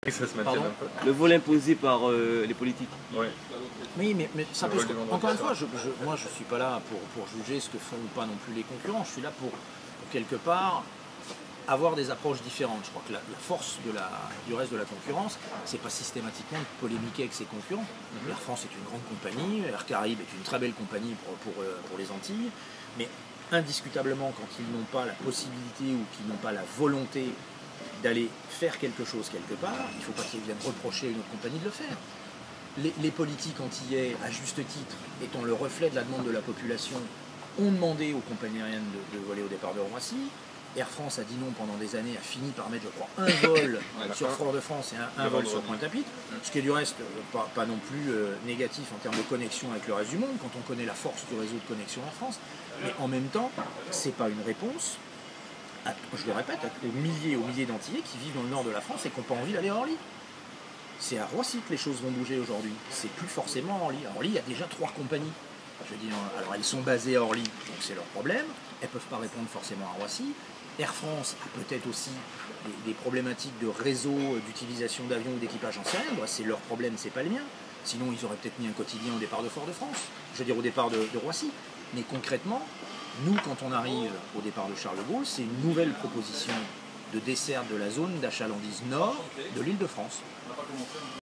Ça se maintienne un peu. Le vol imposé par les politiques. Ouais. Oui, mais ça peut. Encore une fois, ça. moi je ne suis pas là pour juger ce que font ou pas non plus les concurrents. Je suis là pour quelque part avoir des approches différentes. Je crois que la force du reste de la concurrence, c'est pas systématiquement de polémiquer avec ses concurrents. Air France est une grande compagnie, Air Caraïbes est une très belle compagnie pour les Antilles, mais indiscutablement, quand ils n'ont pas la possibilité ou qu'ils n'ont pas la volonté d'aller faire quelque chose quelque part, il ne faut pas qu'ils viennent reprocher à une autre compagnie de le faire. Les politiques antillais, à juste titre, étant le reflet de la demande de la population, ont demandé aux compagnies aériennes de voler au départ de Roissy. Air France a dit non pendant des années, a fini par mettre, je crois, un vol sur Fort-de-France et un vol sur Pointe-à-Pitre, ce qui est du reste pas non plus négatif en termes de connexion avec le reste du monde, quand on connaît la force du réseau de connexion Air France. Mais en même temps, ce n'est pas une réponse, je le répète, aux milliers d'Antillais qui vivent dans le nord de la France et qui n'ont pas envie d'aller à Orly. C'est à Roissy que les choses vont bouger aujourd'hui. C'est plus forcément à Orly. À Orly, il y a déjà 3 compagnies. Je veux dire, alors elles sont basées à Orly, donc c'est leur problème. Elles ne peuvent pas répondre forcément à Roissy. Air France a peut-être aussi des problématiques de réseau, d'utilisation d'avions ou d'équipage en scène. C'est leur problème, c'est pas le mien. Sinon, ils auraient peut-être mis un quotidien au départ de Fort-de-France. Je veux dire, au départ de Roissy. Mais concrètement, nous, quand on arrive au départ de Charles de Gaulle, c'est une nouvelle proposition de dessert de la zone d'achalandise nord de l'Île-de-France.